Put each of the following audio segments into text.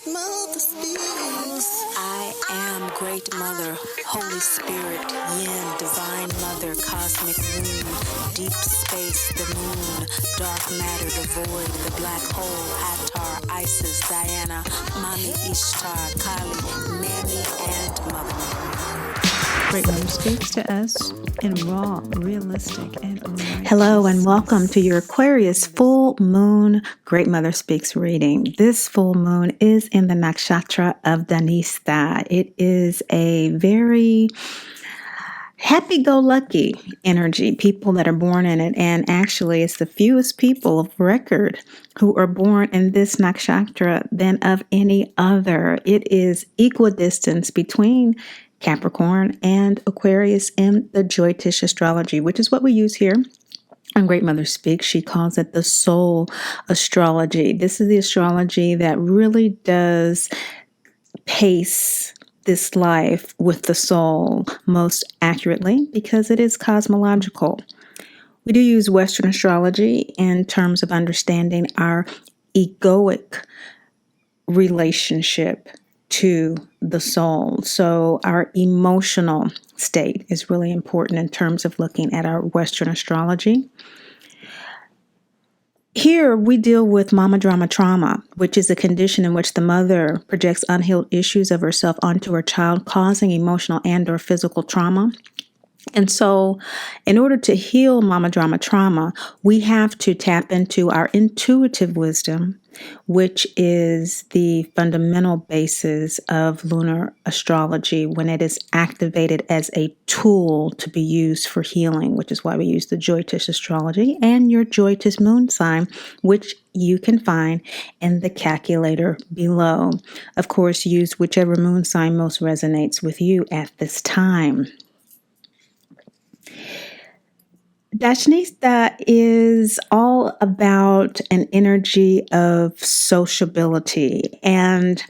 I am Great Mother, Holy Spirit, Yin, Divine Mother, Cosmic Moon, Deep Space, the Moon, Dark Matter, the Void, the Black Hole, Hathor, Isis, Diana, Mami Ishtar, Kali, Mammy, and Mother Mary. Great Mother speaks to us in raw, realistic, and righteous. Hello and welcome to your Aquarius full moon Great Mother Speaks reading. This full moon is in the nakshatra of Dhanista. It is a very happy-go-lucky energy, people that are born in it, and actually it's the fewest people of record who are born in this nakshatra than of any other. It is equidistance between Capricorn and Aquarius in the Jyotish astrology, which is what we use here on Great Mother Speaks. She calls it the soul astrology. This is the astrology that really does pace this life with the soul most accurately because it is cosmological. We do use Western astrology in terms of understanding our egoic relationship to the soul. So our emotional state is really important in terms of looking at our Western astrology. Here we deal with mama drama trauma, which is a condition in which the mother projects unhealed issues of herself onto her child, causing emotional and or physical trauma. And so in order to heal mama drama trauma, we have to tap into our intuitive wisdom, which is the fundamental basis of lunar astrology when it is activated as a tool to be used for healing, which is why we use the Jyotish astrology and your Jyotish moon sign, which you can find in the calculator below. Of course, use whichever moon sign most resonates with you at this time. Detachment is all about an energy of sociability, and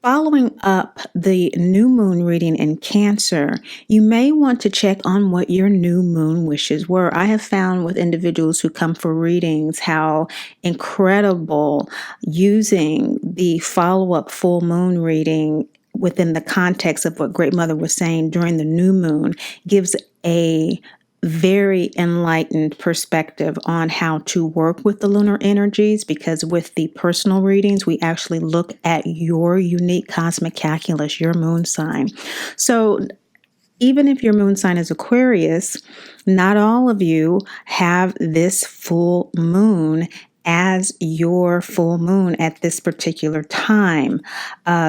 following up the new moon reading in Cancer, you may want to check on what your new moon wishes were. I have found with individuals who come for readings how incredible using the follow-up full moon reading within the context of what Great Mother was saying during the new moon gives a very enlightened perspective on how to work with the lunar energies, because with the personal readings, we actually look at your unique cosmic calculus, your moon sign. So even if your moon sign is Aquarius, not all of you have this full moon as your full moon at this particular time.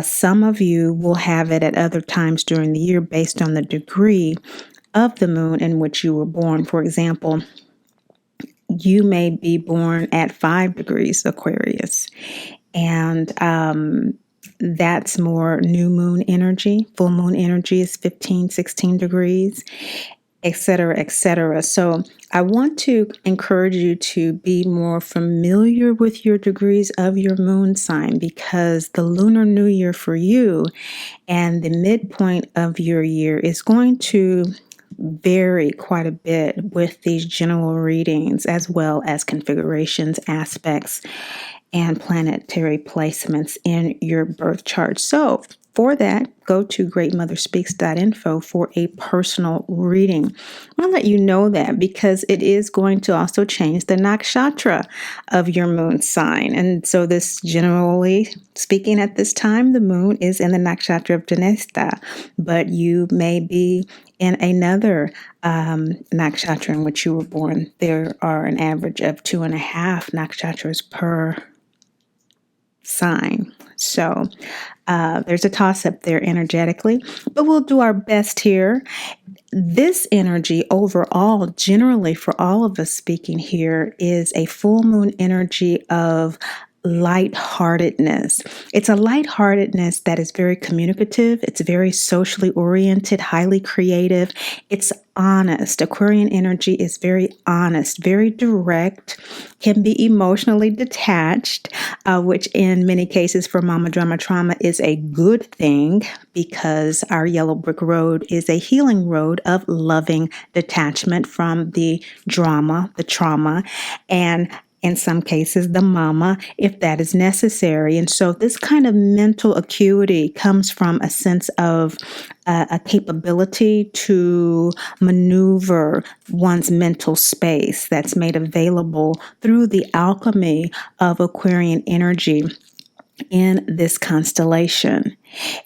Some of you will have it at other times during the year based on the degree of the moon in which you were born. For example, you may be born at 5 degrees Aquarius, and that's more new moon energy. Full moon energy is 15, 16 degrees, etc., etc. So I want to encourage you to be more familiar with your degrees of your moon sign, because the Lunar New Year for you and the midpoint of your year is going to vary quite a bit with these general readings, as well as configurations, aspects, and planetary placements in your birth chart. So for that, go to greatmotherspeaks.info for a personal reading. I want to let you know that because it is going to also change the nakshatra of your moon sign. And so this, generally speaking, at this time, the moon is in the nakshatra of Dhanista, but you may be in another nakshatra in which you were born. There are an average of 2.5 nakshatras per sign. So there's a toss-up there energetically, but we'll do our best here. This energy overall, generally for all of us speaking here, is a full moon energy of lightheartedness. It's a lightheartedness that is very communicative. It's very socially oriented, highly creative. It's honest. Aquarian energy is very honest, very direct, can be emotionally detached, which in many cases for mama drama trauma is a good thing, because our yellow brick road is a healing road of loving detachment from the drama, the trauma, and in some cases, the mama, if that is necessary. And so this kind of mental acuity comes from a sense of a capability to maneuver one's mental space that's made available through the alchemy of Aquarian energy in this constellation.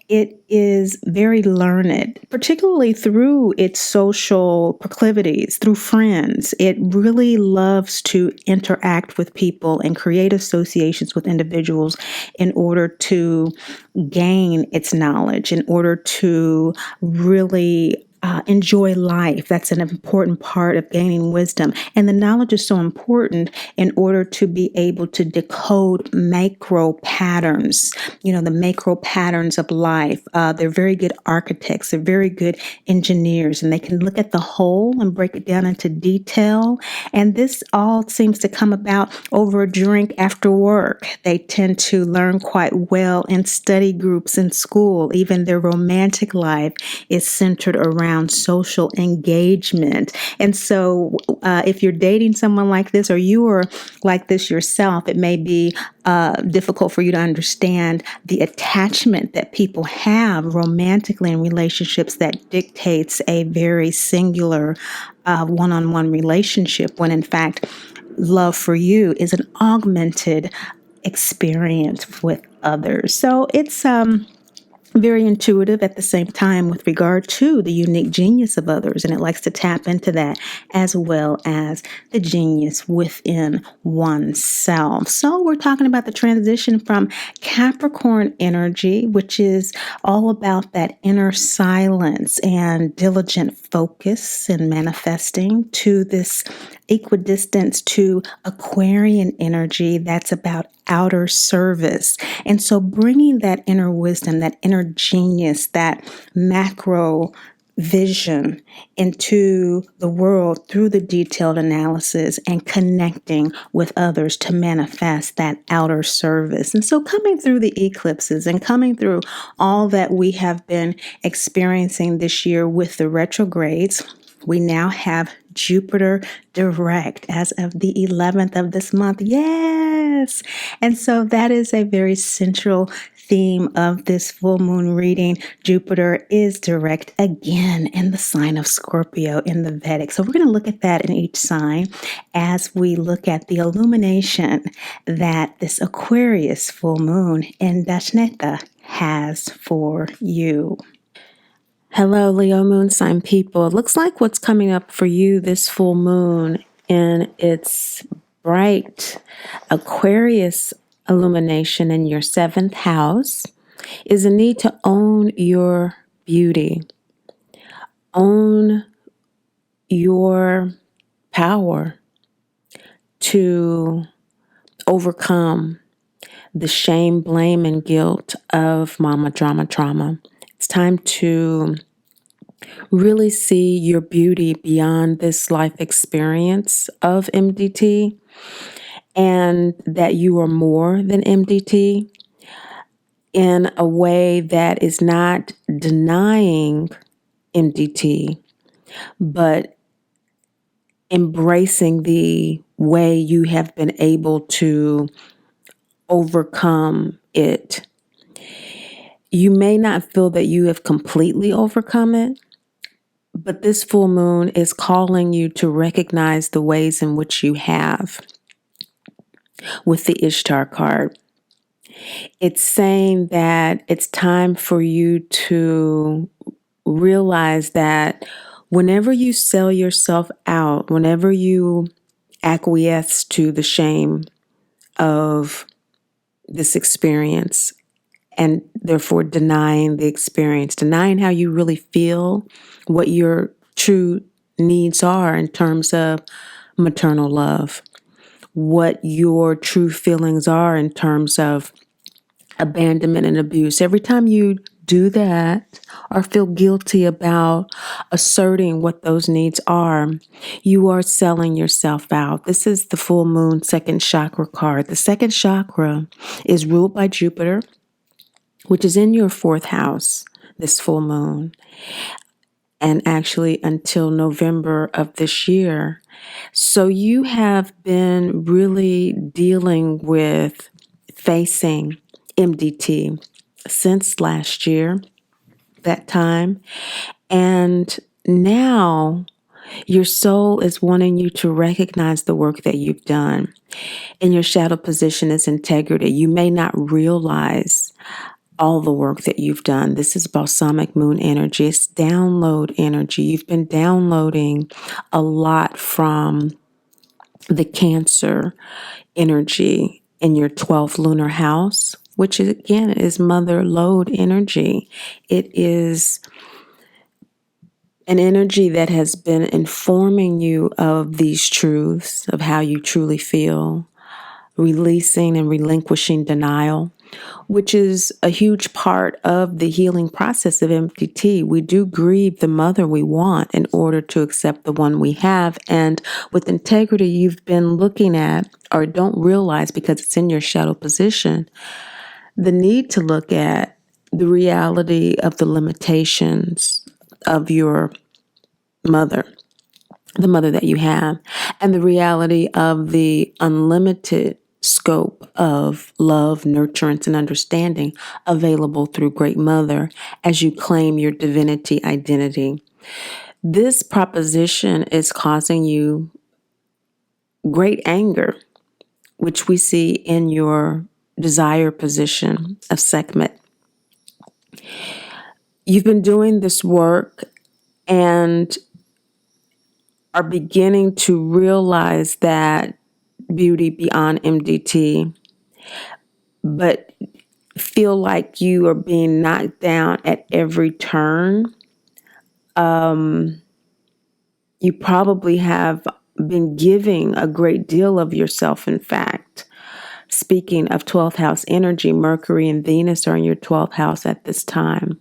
It is very learned, particularly through its social proclivities, through friends. It really loves to interact with people and create associations with individuals in order to gain its knowledge, in order to really enjoy life. That's an important part of gaining wisdom. And the knowledge is so important in order to be able to decode macro patterns, the macro patterns of life. They're very good architects. They're very good engineers, and they can look at the whole and break it down into detail. And this all seems to come about over a drink after work. They tend to learn quite well in study groups in school. Even their romantic life is centered around social engagement. And so if you're dating someone like this, or you are like this yourself, it may be difficult for you to understand the attachment that people have romantically in relationships that dictates a very singular one-on-one relationship, when in fact love for you is an augmented experience with others. So it's very intuitive at the same time with regard to the unique genius of others, and it likes to tap into that as well as the genius within oneself. So we're talking about the transition from Capricorn energy, which is all about that inner silence and diligent focus and manifesting, to this equidistance to Aquarian energy that's about outer service. And so bringing that inner wisdom, that inner genius, that macro vision into the world through the detailed analysis and connecting with others to manifest that outer service. And so coming through the eclipses and coming through all that we have been experiencing this year with the retrogrades, we now have Jupiter direct as of the 11th of this month. Yes. And so that is a very central theme of this full moon reading. Jupiter is direct again in the sign of Scorpio in the Vedic. So we're going to look at that in each sign as we look at the illumination that this Aquarius full moon in Detachment has for you. Hello, Leo moon sign people. It looks like what's coming up for you this full moon in its bright Aquarius illumination in your 7th house is a need to own your beauty, own your power to overcome the shame, blame, and guilt of mama drama trauma. It's time to really see your beauty beyond this life experience of MDT, and that you are more than MDT in a way that is not denying MDT, but embracing the way you have been able to overcome it. You may not feel that you have completely overcome it, but this full moon is calling you to recognize the ways in which you have. With the Ishtar card, it's saying that it's time for you to realize that whenever you sell yourself out, whenever you acquiesce to the shame of this experience, and therefore denying the experience, denying how you really feel, what your true needs are in terms of maternal love, what your true feelings are in terms of abandonment and abuse. Every time you do that or feel guilty about asserting what those needs are, you are selling yourself out. This is the full moon second chakra card. The second chakra is ruled by Jupiter, which is in your 4th house, this full moon. and actually until November of this year. So you have been really dealing with facing MDT since last year, that time. And now your soul is wanting you to recognize the work that you've done. And your shadow position is integrity. You may not realize all the work that you've done. This is balsamic moon energy. It's download energy. You've been downloading a lot from the Cancer energy in your 12th lunar house, which is, again, is mother load energy. It is an energy that has been informing you of these truths, of how you truly feel, releasing and relinquishing denial, which is a huge part of the healing process of MDT. We do grieve the mother we want in order to accept the one we have. And with integrity, you've been looking at, or don't realize because it's in your shadow position, the need to look at the reality of the limitations of your mother, the mother that you have, and the reality of the unlimited scope of love, nurturance, and understanding available through Great Mother as you claim your divinity identity. This proposition is causing you great anger, which we see in your desire position of Sekhmet. You've been doing this work and are beginning to realize that beauty beyond MDT, but feel like you are being knocked down at every turn. You probably have been giving a great deal of yourself, in fact. Speaking of 12th house energy, Mercury and Venus are in your 12th house at this time.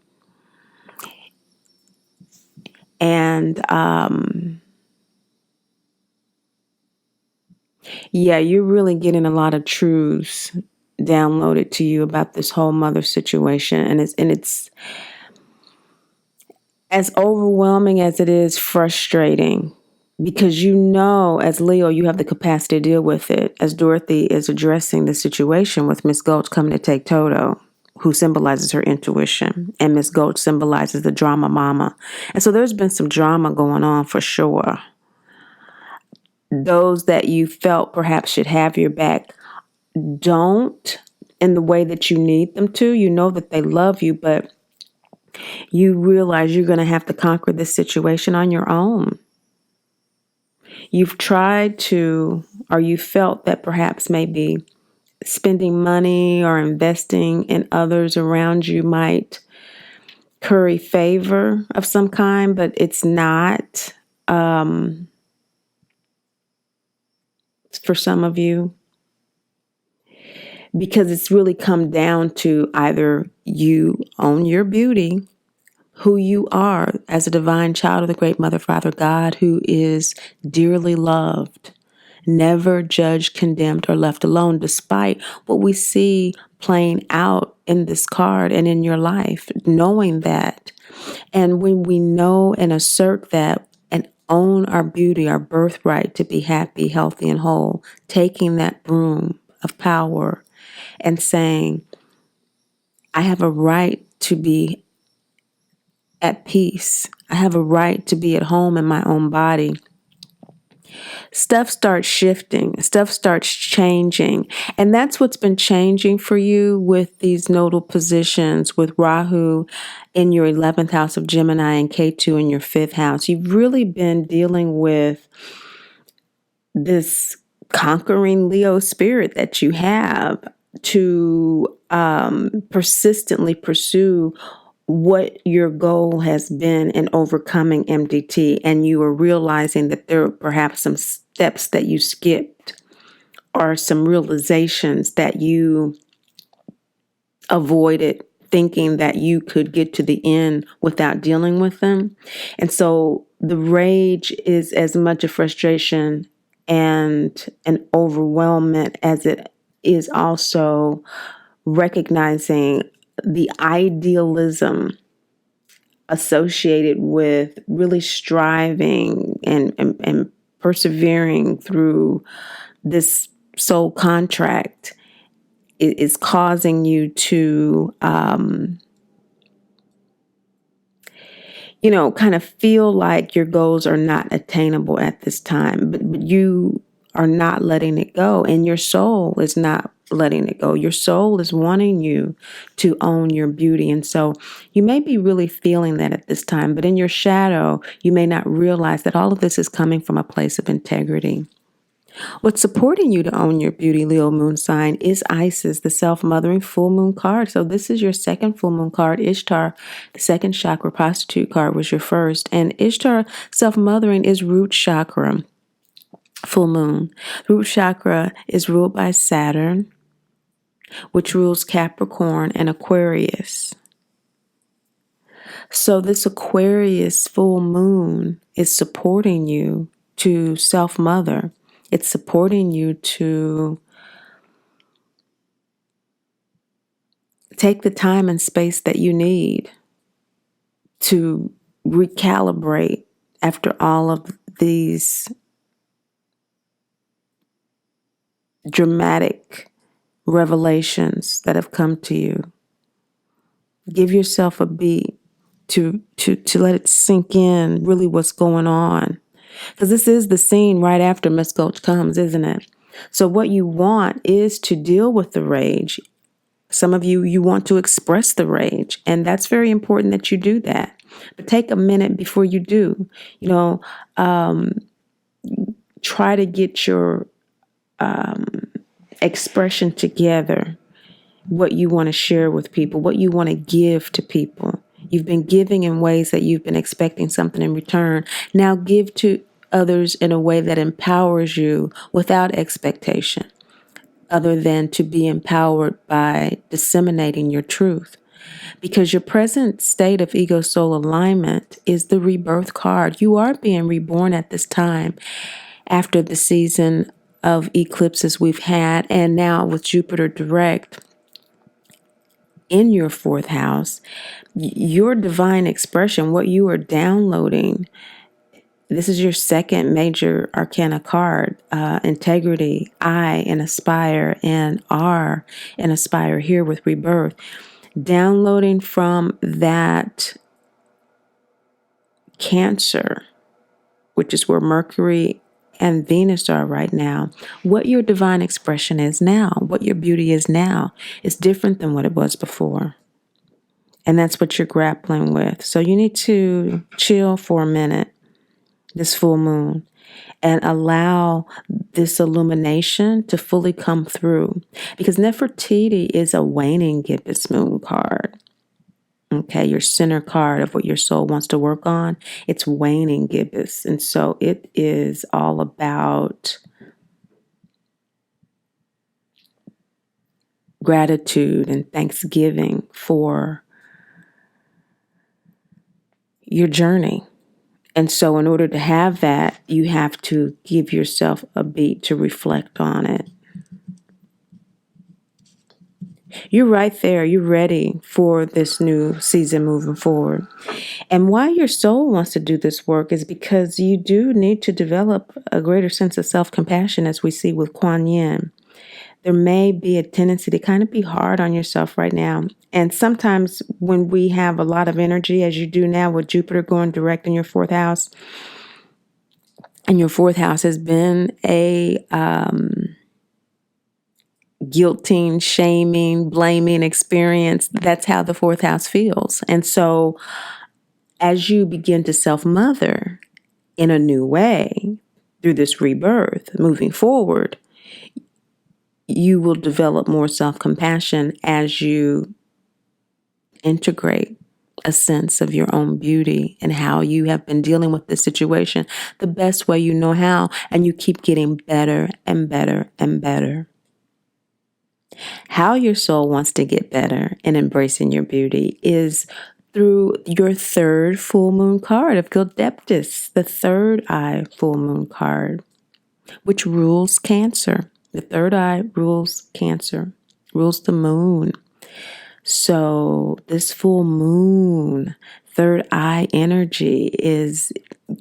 And yeah, you're really getting a lot of truths downloaded to you about this whole mother situation. And it's as overwhelming as it is frustrating, because you know, as Leo, you have the capacity to deal with it, as Dorothy is addressing the situation with Miss Gulch coming to take Toto, who symbolizes her intuition, and Miss Gulch symbolizes the drama mama. And so there's been some drama going on for sure. Those that you felt perhaps should have your back don't in the way that you need them to. You know that they love you, but you realize you're going to have to conquer this situation on your own. You've tried to, or you felt that perhaps maybe spending money or investing in others around you might curry favor of some kind, but it's not for some of you, because it's really come down to either you own your beauty, who you are as a divine child of the great Mother, Father, God, who is dearly loved, never judged, condemned, or left alone, despite what we see playing out in this card and in your life, knowing that. And when we know and assert that and own our beauty, our birthright to be happy, healthy, and whole, taking that broom of power and saying, I have a right to be at peace. I have a right to be at home in my own body. Stuff starts shifting, stuff starts changing. And that's what's been changing for you with these nodal positions, with Rahu in your 11th house of Gemini and Ketu in your 5th house. You've really been dealing with this conquering Leo spirit that you have to persistently pursue what your goal has been in overcoming MDT, and you are realizing that there are perhaps some steps that you skipped or some realizations that you avoided, thinking that you could get to the end without dealing with them. And so the rage is as much a frustration and an overwhelmment as it is also recognizing the idealism associated with really striving and persevering through this soul contract is causing you to, kind of feel like your goals are not attainable at this time, but you are not letting it go, and your soul is not letting it go. Your soul is wanting you to own your beauty. And so you may be really feeling that at this time, but in your shadow, you may not realize that all of this is coming from a place of integrity. What's supporting you to own your beauty, Leo moon sign, is Isis, the self-mothering full moon card. So this is your second full moon card. Ishtar, the second chakra prostitute card, was your first. And Ishtar, self-mothering, is root chakra, full moon. Root chakra is ruled by Saturn, which rules Capricorn and Aquarius. So this Aquarius full moon is supporting you to self-mother. It's supporting you to take the time and space that you need to recalibrate after all of these dramatic revelations that have come to you. Give yourself a beat to let it sink in really what's going on. Because this is the scene right after Miss Gulch comes, isn't it? So what you want is to deal with the rage. Some of you want to express the rage, and that's very important that you do that. But take a minute before you do. Try to get your expression together, what you want to share with people, what you want to give to people. You've been giving in ways that you've been expecting something in return. Now give to others in a way that empowers you without expectation, other than to be empowered by disseminating your truth. Because your present state of ego soul alignment is the rebirth card. You are being reborn at this time after the season of eclipses we've had, and now with Jupiter direct in your fourth house, your divine expression, what you are downloading, this is your second major arcana card, integrity, I and aspire, and R and aspire here with rebirth. Downloading from that Cancer, which is where Mercury and Venus are right now, what your divine expression is now, what your beauty is now, is different than what it was before. And that's what you're grappling with. So you need to chill for a minute, this full moon, and allow this illumination to fully come through. Because Nefertiti is a waning gibbous moon card. Okay, your center card of what your soul wants to work on, it's waning gibbous. And so it is all about gratitude and thanksgiving for your journey. And so in order to have that, you have to give yourself a beat to reflect on it. You're right there. You're ready for this new season moving forward. And why your soul wants to do this work is because you do need to develop a greater sense of self-compassion, as we see with Kuan Yin. There may be a tendency to kind of be hard on yourself right now. And sometimes when we have a lot of energy, as you do now with Jupiter going direct in your fourth house, and your fourth house has been a guilting, shaming, blaming experience. That's how the fourth house feels. And so as you begin to self-mother in a new way through this rebirth, moving forward, you will develop more self-compassion as you integrate a sense of your own beauty and how you have been dealing with this situation the best way you know how, and you keep getting better and better and better. How your soul wants to get better in embracing your beauty is through your third full moon card of Gildeptis, the third eye full moon card, which rules Cancer. The third eye rules Cancer, rules the moon. So this full moon, third eye energy is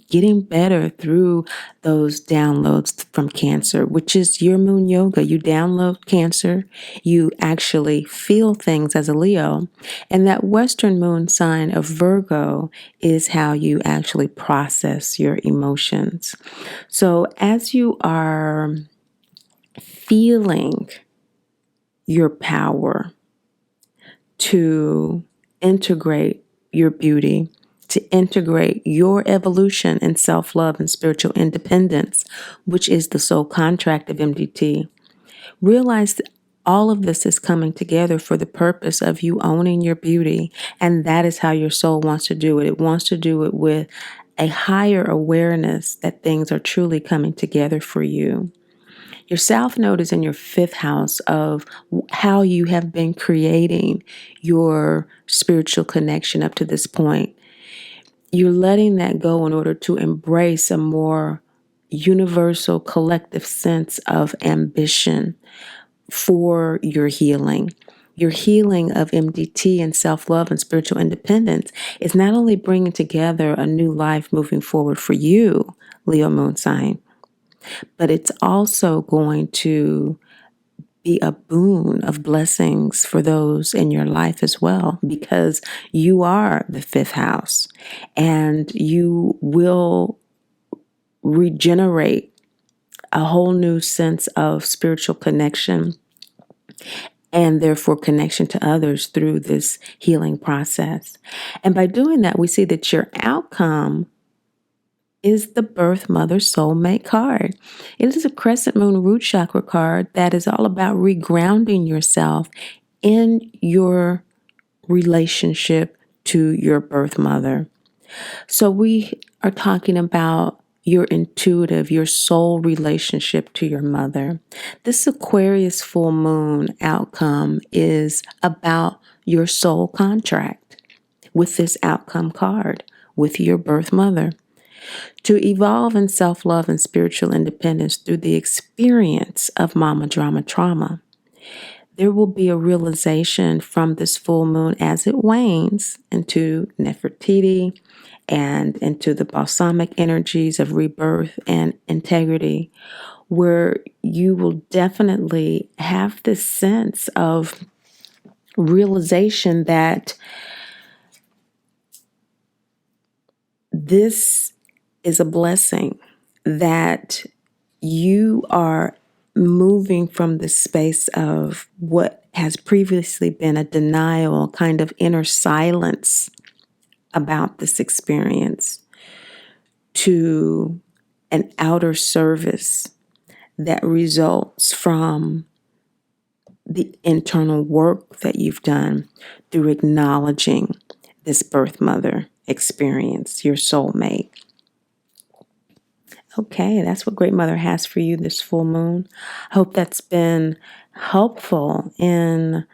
getting better through those downloads from Cancer, which is your moon yoga. You download Cancer, you actually feel things as a Leo, and that Western moon sign of Virgo is how you actually process your emotions. So as you are feeling your power to integrate your beauty, to integrate your evolution and self-love and spiritual independence, which is the soul contract of MDT. Realize that all of this is coming together for the purpose of you owning your beauty, and that is how your soul wants to do it. It wants to do it with a higher awareness that things are truly coming together for you. Your South Node is in your 5th house of how you have been creating your spiritual connection up to this point. You're letting that go in order to embrace a more universal collective sense of ambition for your healing. Your healing of MDT and self-love and spiritual independence is not only bringing together a new life moving forward for you, Leo moon sign, but it's also going to be a boon of blessings for those in your life as well, because you are the 5th house and you will regenerate a whole new sense of spiritual connection and therefore connection to others through this healing process. And by doing that, we see that your outcome is the Birth Mother Soulmate card. It is a Crescent Moon Root Chakra card that is all about regrounding yourself in your relationship to your birth mother. So we are talking about your intuitive, your soul relationship to your mother. This Aquarius full moon outcome is about your soul contract with this outcome card with your birth mother. To evolve in self-love and spiritual independence through the experience of mama drama trauma. There will be a realization from this full moon as it wanes into Nefertiti and into the balsamic energies of rebirth and integrity, where you will definitely have this sense of realization that this is a blessing, that you are moving from the space of what has previously been a denial, kind of inner silence about this experience, to an outer service that results from the internal work that you've done through acknowledging this birth mother experience, your soulmate. Okay, that's what Great Mother has for you this full moon. I hope that's been helpful in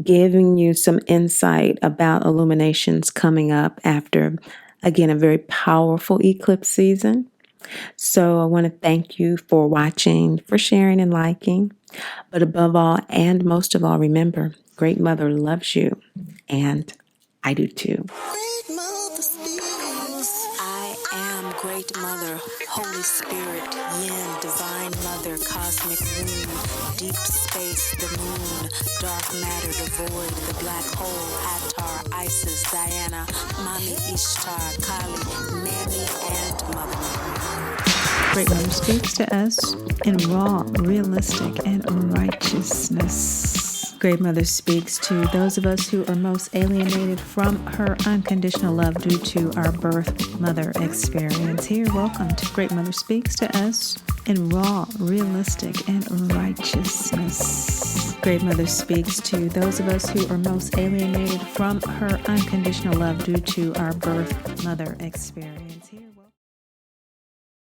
giving you some insight about illuminations coming up after, again, a very powerful eclipse season. So I want to thank you for watching, for sharing and liking. But above all and most of all, remember, Great Mother loves you, and I do too. I am Great Mother, Holy Spirit, Yin, Divine Mother, Cosmic Womb, Deep Space, the Moon, Dark Matter, the Void, the Black Hole, Atar, Isis, Diana, Mami Ishtar, Kali, Mammy, and Mother Mary. Great Mother speaks to us in raw, realistic, and righteousness. Great Mother speaks to those of us who are most alienated from her unconditional love due to our birth mother experience. Here, welcome to Great Mother speaks to us in raw, realistic, and righteousness. Great Mother speaks to those of us who are most alienated from her unconditional love due to our birth mother experience.